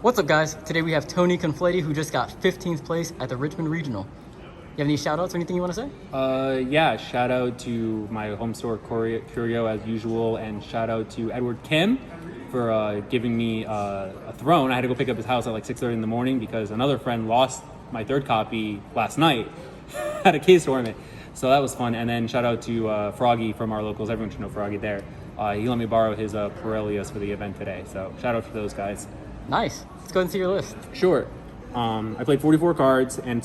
What's up, guys? Today we have Tony Confletti, who just got 15th place at the Richmond Regional. You have any shout-outs or anything you want to say? Yeah, shout out to my home store, TopTierYugioh, as usual, and shout out to Edward Kim for giving me a throne. I had to go pick up his house at like 6:30 in the morning because another friend lost my third copy last night at a case tournament. So that was fun. And then shout out to Froggy from our locals. Everyone should know Froggy there. He let me borrow his Pirellios for the event today. So shout out to those guys. Nice. Let's go ahead and see your list. Sure. I played 44 cards, and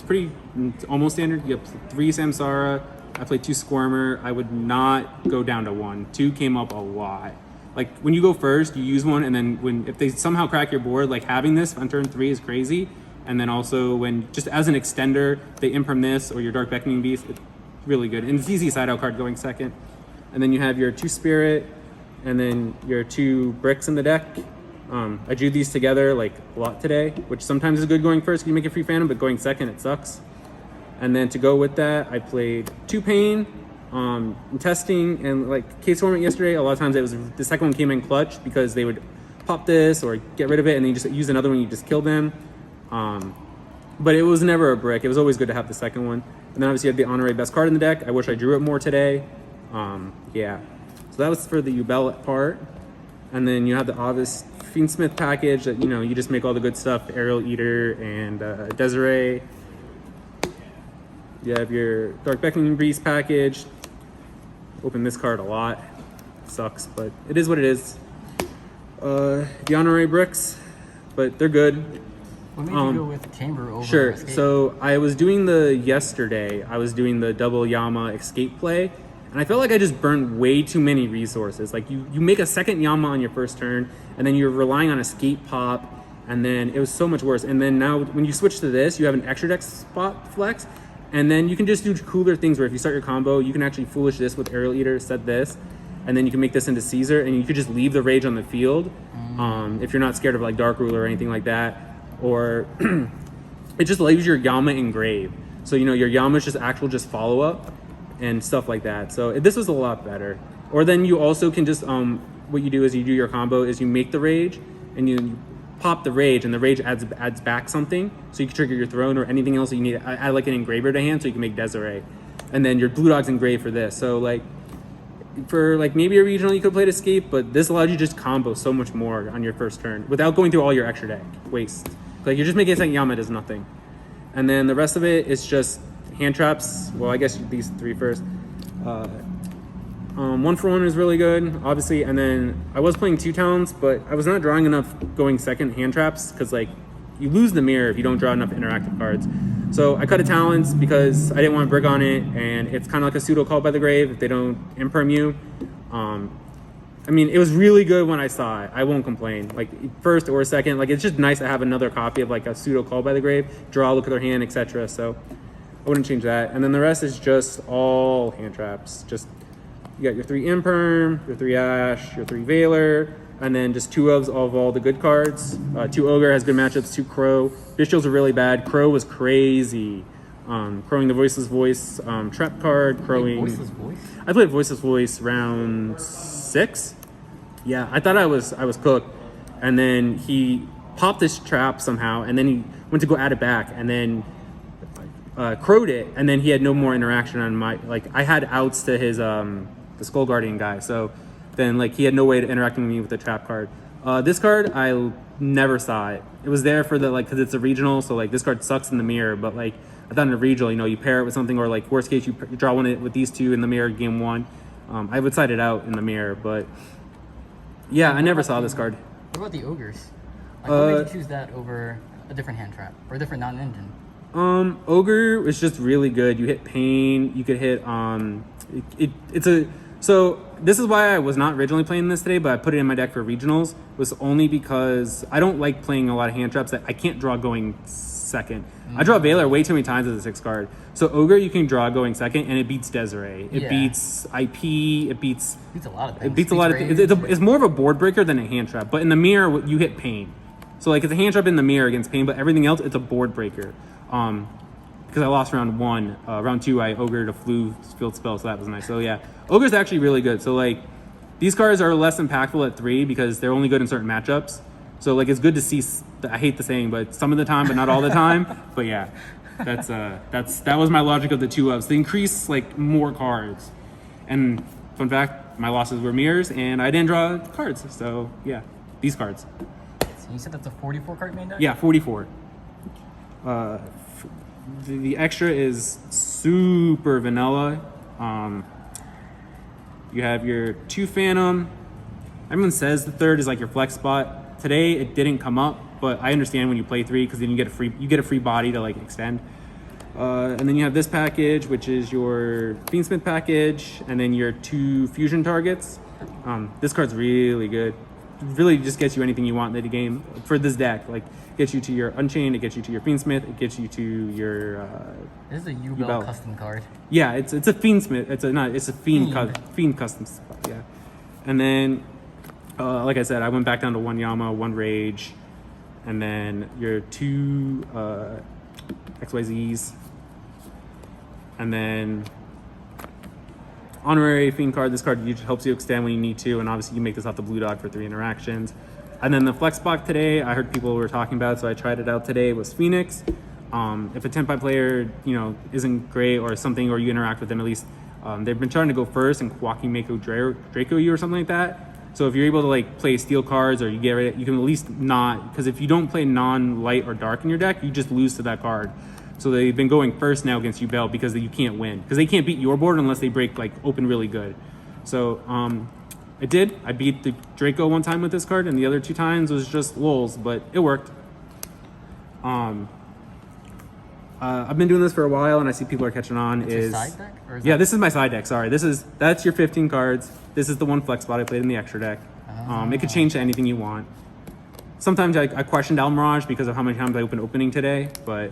it's almost standard. You have 3 Samsara. I played 2 Squirmer. I would not go down to 1. 2 came up a lot. Like, when you go first, you use 1, and then if they somehow crack your board, like having this on turn 3 is crazy. And then also when, just as an extender, they imperm this or your Dark Beckoning Beast, it's really good. And it's easy side-out card going second. And then you have your 2 Spirit, and then your 2 Bricks in the deck. I drew these together like a lot today, which sometimes is good going first because you make a free Phantom, but going second, it sucks. And then to go with that, I played 2 Pain, testing, and like case tournament yesterday, a lot of times it was the second one came in clutch because they would pop this or get rid of it and then you just use another one, you just kill them. But it was never a brick. It was always good to have the second one. And then obviously you have the honorary best card in the deck. I wish I drew it more today. Yeah. So that was for the Yubel part. And then you have the obvious Fiendsmith package that, you know, you just make all the good stuff, Aerial Eater and Desiree. You have your Dark Beckoning Beast package. Open this card a lot. Sucks, but it is what it is. The honorary bricks, but they're good. What made you go with Chamber over Sure. Escape? So I was doing the double Yama escape play. And I felt like I just burned way too many resources. Like you make a second Yama on your first turn, and then you're relying on escape pop, and then it was so much worse. And then now when you switch to this, you have an extra deck spot flex, and then you can just do cooler things where if you start your combo, you can actually foolish this with Aerial Eater, set this, and then you can make this into Caesar, and you could just leave the rage on the field if you're not scared of like Dark Ruler or anything like that. Or it just leaves your Yama engrave. So, you know, your Yama's just follow up and stuff like that. So this was a lot better. Or then you also can just what you do is you do your combo is you make the rage and you pop the rage, and the rage adds back something, so you can trigger your throne or anything else that you need. I like an engraver to hand, so you can make Desiree, and then your blue dog's engrave for this. So like for like maybe a regional you could play escape, but this allowed you to just combo so much more on your first turn without going through all your extra deck waste. Like you're just making a second Yama does nothing, and then the rest of it is just hand traps. Well, I guess these 3 first. 1 for 1 is really good, obviously. And then I was playing 2 talents, but I was not drawing enough going second hand traps because like you lose the mirror if you don't draw enough interactive cards. So I cut a talents because I didn't want to brick on it, and it's kind of like a pseudo call by the grave if they don't imperm you. I mean, it was really good when I saw it. I won't complain. Like first or second, like it's just nice to have another copy of like a pseudo call by the grave, draw, look at their hand, etc. So I wouldn't change that. And then the rest is just all hand traps. Just you got your 3 Imperm, your 3 Ash, your 3 Veiler, and then just 2 of all the good cards. 2 Ogre has good matchups, 2 Crow. Bishills are really bad. Crow was crazy. Crowing the Voiceless Voice trap card. Crowing. Voiceless Voice? I played Voiceless Voice round 6. Yeah, I thought I was cooked. And then he popped this trap somehow, and then he went to go add it back, and then crowed it, and then he had no more interaction on my, like I had outs to his the Skull Guardian guy, so then like he had no way to interact with me with the trap card. This card I never saw it. It was there for the like because it's a regional, so like this card sucks in the mirror, but like I thought in a regional, you know, you pair it with something, or like worst case you draw one with these 2 in the mirror game 1. I would side it out in the mirror, but yeah, I never saw this card. What about the Ogres? Like, what made you choose that over a different hand trap or a different non-engine? Ogre is just really good. You hit Pain, you could hit so this is why I was not originally playing this today, but I put it in my deck for regionals, was only because I don't like playing a lot of hand traps that I can't draw going second. I draw Veiler way too many times as a 6 card. So Ogre you can draw going second, and it beats Desiree. It beats IP, it beats a lot of things. It beats a lot of things. It's more of a board breaker than a hand trap, but in the mirror you hit Pain. So like it's a hand trap in the mirror against Pain, but everything else it's a board breaker. Because I lost round 1. Round 2, I ogred a flu field spell, so that was nice. So yeah, Ogre's actually really good. So like, these cards are less impactful at 3 because they're only good in certain matchups. So like it's good to see. I hate the saying, but some of the time, but not all the time. But yeah, that was my logic of the 2-ofs. They increase like more cards, and fun fact, my losses were mirrors, and I didn't draw cards. So yeah, these cards. So you said that's a 44 card main deck? Yeah, 44. The extra is super vanilla. You have your 2 Phantom. Everyone says the 3rd is like your flex spot. Today it didn't come up, but I understand when you play 3 because then you get a free body to like extend. And then you have this package, which is your Fiendsmith package, and then your 2 fusion targets. This card's really good. Really just gets you anything you want in the game for this deck. Like gets you to your Unchained, it gets you to your Fiendsmith, it gets you to your This is a Yubel custom card. Yeah, it's a Fiendsmith. It's a Fiend custom spot, yeah. And then like I said, I went back down to 1 Yama, 1 Rage, and then your 2 XYZs, and then honorary Fiend card. This card usually helps you extend when you need to, and obviously you make this off the blue dog for 3 interactions. And then the flex block today, I heard people were talking about, so I tried it out today, was Phoenix. If a Tenpai player, isn't great or something, or you interact with them at least, they've been trying to go first and Kwaki Draco you or something like that. So if you're able to like play steel cards or you get rid of it, you can at least not, because if you don't play non-light or dark in your deck, you just lose to that card. So they've been going first now against Yubel because you can't win. Because they can't beat your board unless they break like open really good. So I did. I beat the Draco one time with this card, and the other 2 times was just lulz, but it worked. I've been doing this for a while, and I see people are catching on. It's your side deck? Or is yeah, this is my side deck. Sorry, that's your 15 cards. This is the 1 flex spot I played in the extra deck. It could change to anything you want. Sometimes I questioned Almirage because of how many times I opened opening today, but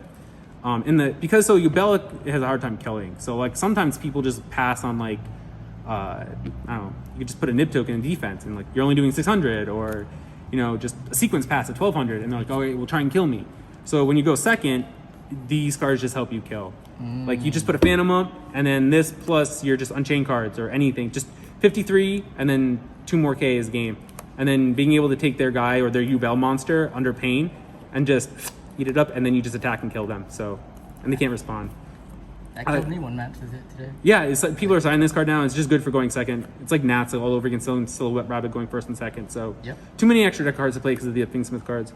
because Yubel has a hard time killing. So like sometimes people just pass on like I don't know, you could just put a nib token in defense and like you're only doing 600, or just a sequence pass at 1200, and they're like, oh wait, we'll try and kill me. So when you go second, these cards just help you kill. Like you just put a Phantom up, and then this plus your just Unchained cards or anything, just 53, and then 2 more K is game. And then being able to take their guy or their Yubel monster under pain and just eat it up, and then you just attack and kill them. So, and they can't respond. That killed me 1 match today. Yeah, it's like people are signing this card now. It's just good for going second. It's like Nats all over again, Silhouette Rabbit going first and second. So yep. Too many extra deck cards to play because of the Fiendsmith cards.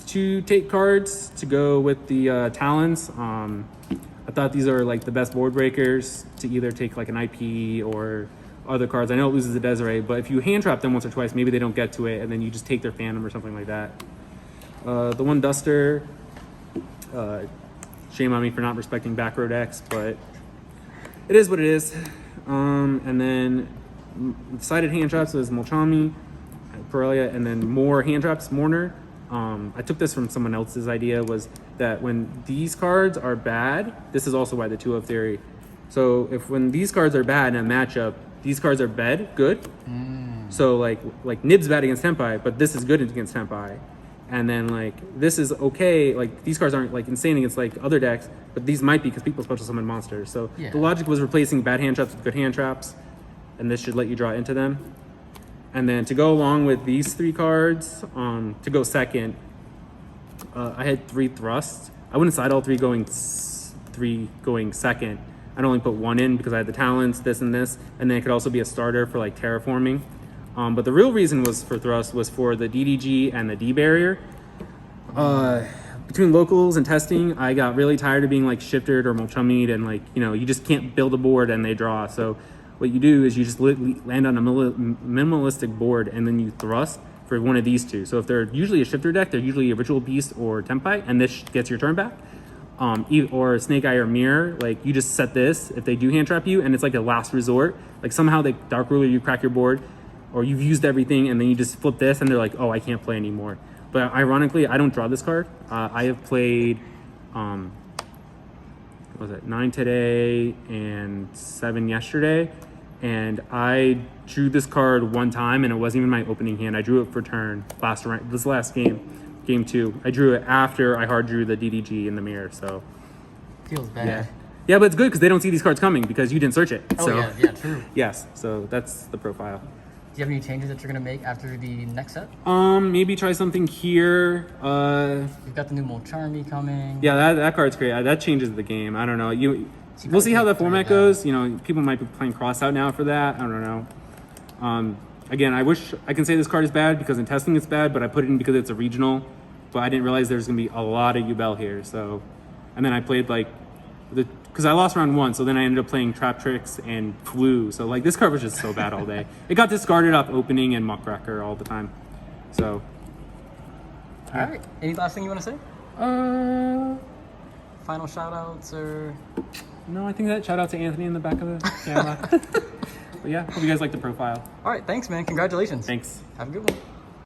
To take cards to go with the Talons, I thought these are like the best board breakers to either take like an IP or other cards. I know it loses a Desiree, but if you hand trap them once or twice, maybe they don't get to it, and then you just take their Phantom or something like that. The 1 Duster, shame on me for not respecting back row decks, but it is what it is. And then sided hand traps is Molchami, Corellia, and then more hand traps, Mourner. I took this from someone else's idea, was that when these cards are bad, this is also why the 2-of theory. So when these cards are bad in a matchup, these cards are good. So like Nib's bad against Tenpai, but this is good against Tenpai. And then like this is okay, like these cards aren't like insane against like other decks, but these might be because people special summon monsters. So yeah. The logic was replacing bad hand traps with good hand traps, and this should let you draw into them. And then to go along with these 3 cards, to go second, I had 3 thrusts. I wouldn't side all 3 going second. I'd only put 1 in because I had the talents, this and this, and then it could also be a starter for like terraforming. But the real reason was for thrust was for the DDG and the D barrier. Between locals and testing, I got really tired of being like shifted or Molchummied, and like you just can't build a board and they draw. So what you do is you just land on a minimalistic board, and then you thrust for one of these 2. So if they're usually a shifter deck, they're usually a Ritual Beast or Tenpai, and this gets your turn back. Or Snake Eye or Mirror, like you just set this if they do hand trap you, and it's like a last resort. Like somehow they Dark Ruler, you crack your board, or you've used everything, and then you just flip this, and they're like, oh, I can't play anymore. But ironically, I don't draw this card. I have played, what was it, 9 today and 7 yesterday. And I drew this card 1 time, and it wasn't even my opening hand. I drew it for turn this last game 2. I drew it after I hard drew the DDG in the mirror, so. Feels bad. Yeah, but it's good because they don't see these cards coming because you didn't search it. Oh, so. yeah, true. Yes, so that's the profile. you have any changes that you're gonna make after the next set? Maybe try something here. You've got the new Molcharmi coming. Yeah, that card's great. That changes the game. I don't know. We'll see how the format down. goes. You know, people might be playing cross out now for that. I don't know. Again, I wish I can say this card is bad because in testing it's bad, but I put it in because it's a regional. But I didn't realize there's gonna be a lot of Yubel here. So, and then I played like because I lost round 1, so then I ended up playing Trap Tricks and Flu. So like this card was just so bad all day. It got discarded off opening and Muckracker all the time. So. All right. Any last thing you want to say? Final shout outs or? No, I think that shout out to Anthony in the back of the camera. But yeah, hope you guys like the profile. All right. Thanks, man. Congratulations. Thanks. Have a good one.